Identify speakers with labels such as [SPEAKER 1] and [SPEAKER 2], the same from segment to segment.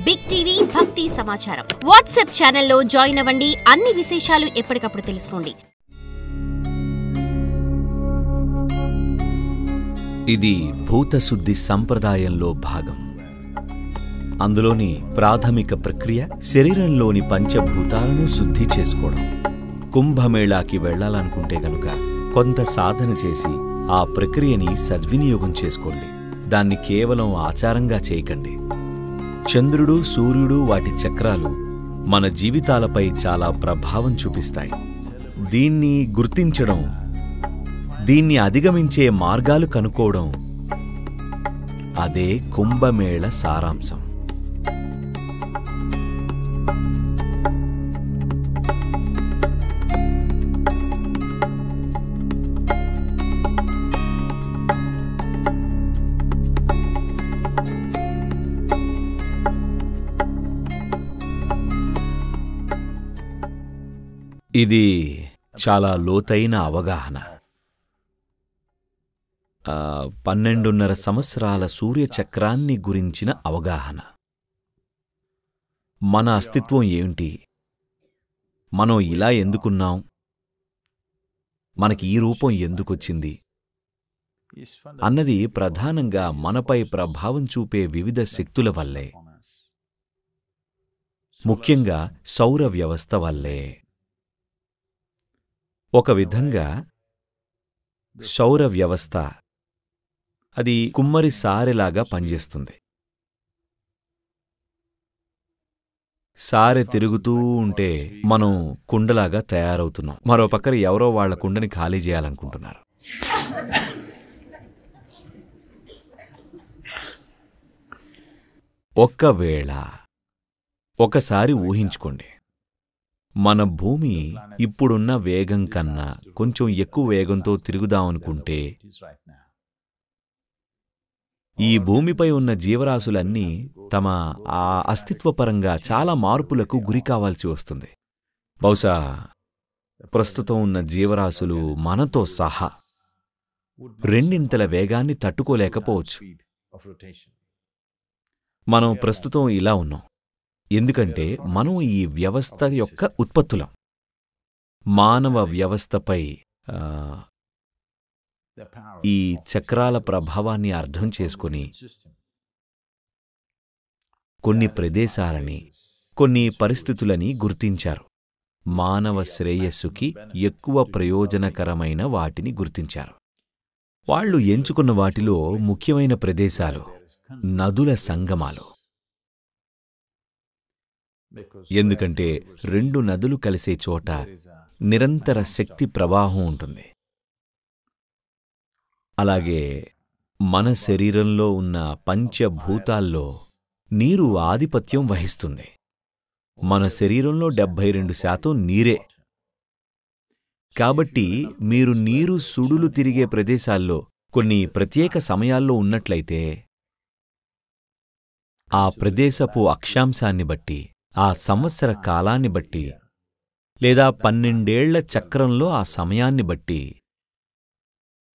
[SPEAKER 1] Big TV భక్తి సమాచారం WhatsApp ఛానల్లో జాయిన్ అవ్వండి. అన్ని విశేషాలు ఎప్పటికప్పుడు తెలుసుకోండి.
[SPEAKER 2] ఇది భూతశుద్ధి సంప్రదాయంలో భాగం. అందులోని ప్రాథమిక ప్రక్రియ శరీరంలోని పంచభూతాలను శుద్ధి చేసుకోవడం. కుంభమేళాకి వెళ్లాలనుకుంటే గనుక కొంత సాధన చేసి ఆ ప్రక్రియని సద్వినియోగం చేసుకోండి. దాన్ని కేవలం ఆచారంగా చేయకండి. చంద్రుడు, సూర్యుడు, వాటి చక్రాలు మన జీవితాలపై చాలా ప్రభావం చూపిస్తాయి. దీన్ని గుర్తించడం, దీన్ని అధిగమించే మార్గాలు కనుక్కోవడం, అదే కుంభమేళ సారాంశం. ఇది చాలా లోతైన అవగాహన. 12.5 సంవత్సరాల సూర్యచక్రాన్ని గురించిన అవగాహన. మన అస్తిత్వం ఏమిటి? మనం ఇలా ఎందుకున్నాం? మనకి ఈ రూపం ఎందుకొచ్చింది అన్నది ప్రధానంగా మనపై ప్రభావం చూపే వివిధ శక్తుల వల్లే, ముఖ్యంగా సౌర వ్యవస్థ వల్లే. ఒక విధంగా సౌర వ్యవస్థ అది కుమ్మరి సారెలాగా పనిచేస్తుంది. సారె తిరుగుతూ ఉంటే మనం కుండలాగా తయారవుతున్నాం. మరో పక్కన ఎవరో వాళ్ల కుండని ఖాళీ చేయాలనుకుంటున్నారు. ఒకసారి ఊహించుకోండి, మన భూమి ఇప్పుడున్న వేగం కన్నా కొంచెం ఎక్కువ వేగంతో తిరుగుదామనుకుంటే ఈ భూమిపై ఉన్న జీవరాశులన్నీ తమ ఆ అస్తిత్వపరంగా చాలా మార్పులకు గురి కావాల్సి వస్తుంది. బహుశా ప్రస్తుతం ఉన్న జీవరాశులు మనతో సహా రెండింతల వేగాన్ని తట్టుకోలేకపోవచ్చు. మనం ప్రస్తుతం ఇలా ఉన్నాం ఎందుకంటే మనం ఈ వ్యవస్థ యొక్క ఉత్పత్తులం. మానవ వ్యవస్థపై ఈ చక్రాల ప్రభావాన్ని అర్థం చేసుకుని కొన్ని ప్రదేశాలని, కొన్ని పరిస్థితులని గుర్తించారు. మానవ శ్రేయస్సుకి ఎక్కువ ప్రయోజనకరమైన వాటిని గుర్తించారు. వాళ్ళు ఎంచుకున్న వాటిలో ముఖ్యమైన ప్రదేశాలు నదుల సంగమాలు. ఎందుకంటే 2 నదులు కలిసే చోట నిరంతర శక్తి ప్రవాహం ఉంటుంది. అలాగే మన శరీరంలో ఉన్న పంచభూతాల్లో నీరు ఆధిపత్యం వహిస్తుంది. మన శరీరంలో 72% నీరే. కాబట్టి మీరు నీరు సుడులు తిరిగే ప్రదేశాల్లో కొన్ని ప్రత్యేక సమయాల్లో ఉన్నట్లయితే ఆ ప్రదేశపు అక్షాంశాన్ని బట్టి, ఆ సంవత్సర కాలాన్ని బట్టి, లేదా 12 ఏళ్ల చక్రంలో ఆ సమయాన్ని బట్టి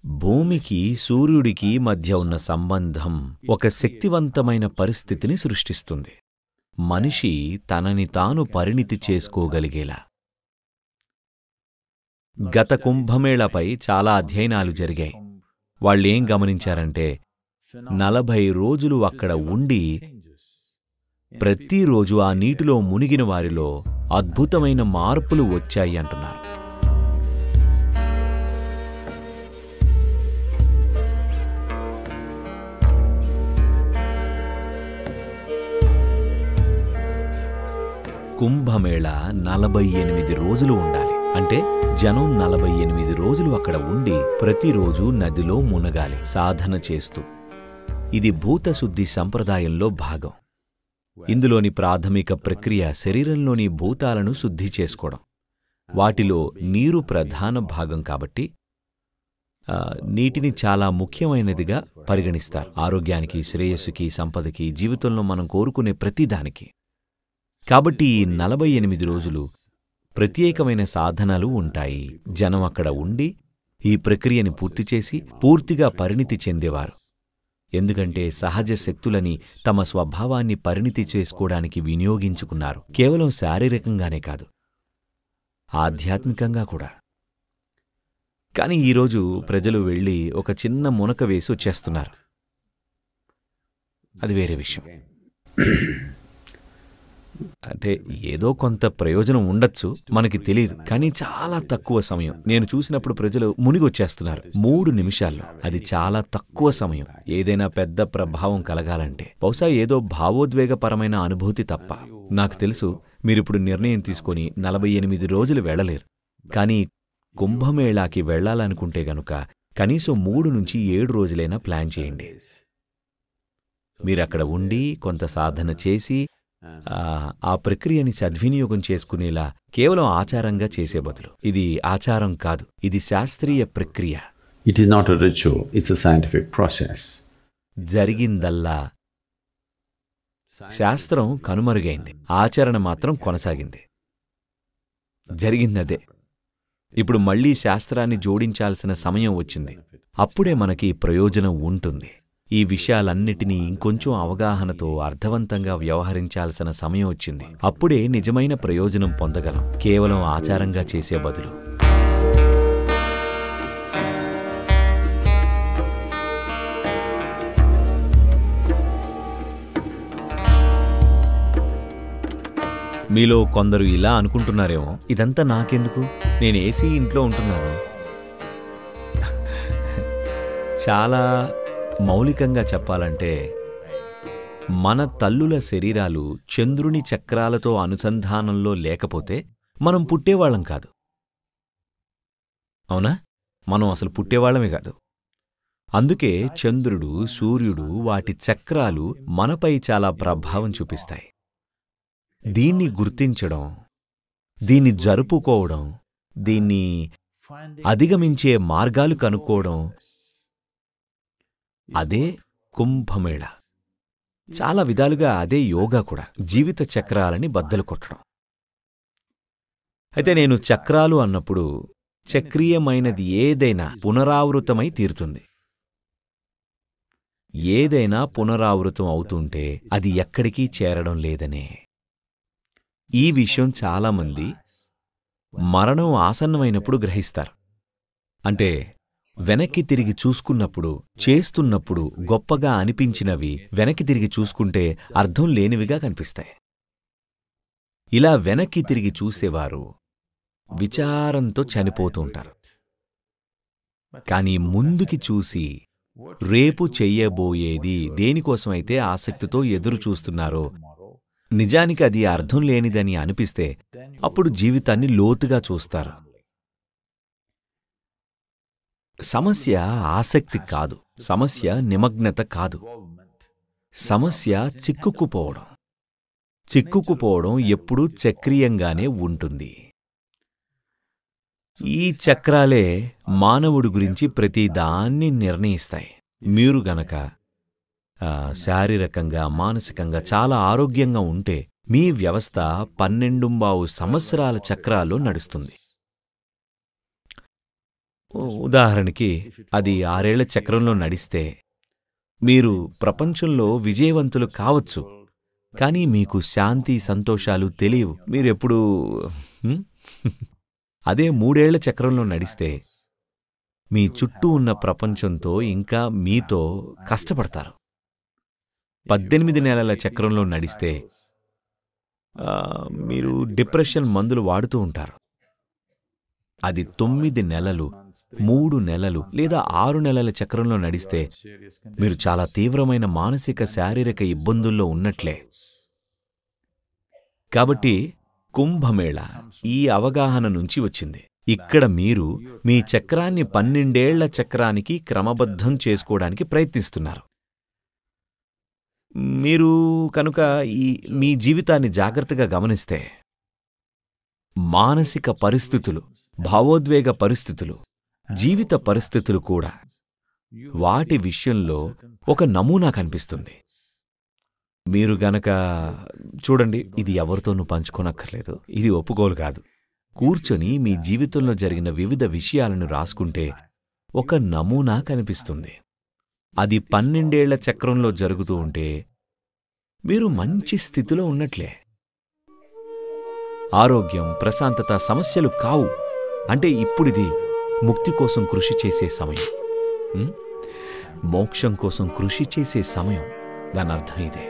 [SPEAKER 2] భూమికి, సూర్యుడికి మధ్య ఉన్న సంబంధం ఒక శక్తివంతమైన పరిస్థితిని సృష్టిస్తుంది. మనిషి తనని తాను పరిణితి చేసుకోగలిగేలా. గత కుంభమేళపై చాలా అధ్యయనాలు జరిగాయి. వాళ్ళేం గమనించారంటే 40 రోజులు అక్కడ ఉండి ప్రతిరోజు ఆ నీటిలో మునిగిన వారిలో అద్భుతమైన మార్పులు వచ్చాయి అంటున్నారు. కుంభమేళ 48 రోజులు ఉండాలి. అంటే జనం 48 రోజులు అక్కడ ఉండి ప్రతిరోజు నదిలో మునగాలి సాధన చేస్తూ. ఇది భూతశుద్ధి సంప్రదాయంలో భాగం. ఇందులోని ప్రాథమిక ప్రక్రియ శరీరంలోని భూతాలను శుద్ధి చేసుకోవడం. వాటిలో నీరు ప్రధాన భాగం కాబట్టి నీటిని చాలా ముఖ్యమైనదిగా పరిగణిస్తారు. ఆరోగ్యానికి, శ్రేయస్సుకి, సంపదకి, జీవితంలో మనం కోరుకునే ప్రతిదానికి. కాబట్టి ఈ 48 రోజులు ప్రత్యేకమైన సాధనలు ఉంటాయి. జనం అక్కడ ఉండి ఈ ప్రక్రియని పూర్తి చేసి పూర్తిగా పరిణితి చెందేవారు. ఎందుకంటే సహజ శక్తులని తమ స్వభావాన్ని పరిణితి చేసుకోవడానికి వినియోగించుకున్నారు. కేవలం శారీరకంగానే కాదు, ఆధ్యాత్మికంగా కూడా. కానీ ఈరోజు ప్రజలు వెళ్ళి ఒక చిన్న మునక వేసి వచ్చేస్తున్నారు. అది వేరే విషయం. అంటే ఏదో కొంత ప్రయోజనం ఉండొచ్చు, మనకి తెలియదు. కానీ చాలా తక్కువ సమయం. నేను చూసినప్పుడు ప్రజలు మునిగొచ్చేస్తున్నారు 3 నిమిషాల్లో. అది చాలా తక్కువ సమయం. ఏదైనా పెద్ద ప్రభావం కలగాలంటే బహుశా ఏదో భావోద్వేగపరమైన అనుభూతి తప్ప. నాకు తెలుసు మీరిప్పుడు నిర్ణయం తీసుకొని 48 రోజులు వెళ్ళలేరు. కానీ కుంభమేళాకి వెళ్లాలనుకుంటే గనుక కనీసం 3 నుంచి 7 రోజులైనా ప్లాన్ చేయండి. మీరక్కడ ఉండి కొంత సాధన చేసి ఆ ప్రక్రియని సద్వినియోగం చేసుకునేలా కేవలం ఆచారంగా చేసే బదులు. ఇది ఆచారం కాదు, ఇది శాస్త్రీయ ప్రక్రియ.
[SPEAKER 3] It is not a ritual, it's a scientific process.
[SPEAKER 2] జరిగిందల్లా శాస్త్రం కనుమరుగైంది, ఆచరణ మాత్రం కొనసాగింది. జరిగిందదే. ఇప్పుడు మళ్లీ శాస్త్రాన్ని జోడించాల్సిన సమయం వచ్చింది. అప్పుడే మనకి ప్రయోజనం ఉంటుంది. ఈ విషయాలన్నిటినీ ఇంకొంచెం అవగాహనతో అర్థవంతంగా వ్యవహరించాల్సిన సమయం వచ్చింది. అప్పుడే నిజమైన ప్రయోజనం పొందగలం, కేవలం ఆచారంగా చేసే బదులు. మీలో కొందరు ఇలా అనుకుంటున్నారేమో, ఇదంతా నాకెందుకు, నేను ఏసీ ఇంట్లో ఉంటున్నాను. చాలా మౌలికంగా చెప్పాలంటే మన తల్లుల శరీరాలు చంద్రుని చక్రాలతో అనుసంధానంలో లేకపోతే మనం పుట్టేవాళ్ళం కాదు. అవునా? మనం అసలు పుట్టేవాళ్ళమే కాదు. అందుకే చంద్రుడు, సూర్యుడు, వాటి చక్రాలు మనపై చాలా ప్రభావం చూపిస్తాయి. దీన్ని గుర్తించడం, దీన్ని జరుపుకోవడం, దీన్ని అధిగమించే మార్గాలు కనుక్కోవడం, అదే కుంభమేళ. చాలా విధాలుగా అదే యోగా కూడా, జీవిత చక్రాలని బద్దలు కొట్టడం. అయితే నేను చక్రాలు అన్నప్పుడు చక్రీయమైనది ఏదైనా పునరావృతమై తీరుతుంది. ఏదైనా పునరావృతం అవుతుంటే అది ఎక్కడికి చేరడం లేదనే. ఈ విషయం చాలామంది మరణం ఆసన్నమైనప్పుడు గ్రహిస్తారు. అంటే వెనక్కి తిరిగి చూసుకున్నప్పుడు, చేస్తున్నప్పుడు గొప్పగా అనిపించినవి వెనక్కి తిరిగి చూసుకుంటే అర్థం లేనివిగా కనిపిస్తాయి. ఇలా వెనక్కి తిరిగి చూసేవారు విచారంతో చనిపోతుంటారు. కానీ ముందుకి చూసి రేపు చెయ్యబోయేది దేనికోసమైతే ఆసక్తితో ఎదురు చూస్తున్నారో, నిజానికి అది అర్థం లేనిదని అనిపిస్తే అప్పుడు జీవితాన్ని లోతుగా చూస్తారు. సమస్య ఆసక్తి కాదు, సమస్య నిమగ్నత కాదు, సమస్య చిక్కుకుపోవడం. చిక్కుకుపోవడం ఎప్పుడూ చక్రీయంగానే ఉంటుంది. ఈ చక్రాలే మానవుడి గురించి ప్రతిదాన్ని నిర్ణయిస్తాయి. మీరు గనక శారీరకంగా, మానసికంగా చాలా ఆరోగ్యంగా ఉంటే మీ వ్యవస్థ 12 సంవత్సరాల చక్రాల్లో నడుస్తుంది. ఉదాహరణకి అది 6 ఏళ్ల చక్రంలో నడిస్తే మీరు ప్రపంచంలో విజయవంతులు కావచ్చు, కానీ మీకు శాంతి, సంతోషాలు తెలియవు. మీరెప్పుడూ అదే 3 ఏళ్ల చక్రంలో నడిస్తే మీ చుట్టూ ఉన్న ప్రపంచంతో ఇంకా మీతో కష్టపడతారు. 18 నెలల చక్రంలో నడిస్తే మీరు డిప్రెషన్ మందులు వాడుతూ ఉంటారు. అది 9 నెలలు, 3 నెలలు లేదా 6 నెలల చక్రంలో నడిస్తే మీరు చాలా తీవ్రమైన మానసిక, శారీరక ఇబ్బందుల్లో ఉన్నట్లే. కాబట్టి కుంభమేళ ఈ అవగాహన నుంచి వచ్చింది. ఇక్కడ మీరు మీ చక్రాన్ని 12 ఏళ్ల చక్రానికి క్రమబద్ధం చేసుకోవడానికి ప్రయత్నిస్తున్నారు. మీరు కనుక మీ జీవితాన్ని జాగ్రత్తగా గమనిస్తే మానసిక పరిస్థితులు, భావోద్వేగ పరిస్థితులు, జీవిత పరిస్థితులు కూడా వాటి విషయంలో ఒక నమూనా కనిపిస్తుంది. మీరు గనక చూడండి, ఇది ఎవరితోనూ పంచుకోనక్కర్లేదు, ఇది ఒప్పుకోలు కాదు. కూర్చొని మీ జీవితంలో జరిగిన వివిధ విషయాలను రాసుకుంటే ఒక నమూనా కనిపిస్తుంది. అది 12 ఏళ్ల చక్రంలో జరుగుతూ ఉంటే మీరు మంచి స్థితిలో ఉన్నట్లే. ఆరోగ్యం, ప్రశాంతత సమస్యలు కావు. అంటే ఇప్పుడిది ముక్తి కోసం కృషి చేసే సమయం, మోక్షం కోసం కృషి చేసే సమయం. దాని అర్థం ఇదే.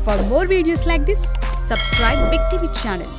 [SPEAKER 4] For more videos like this, subscribe Big TV channel.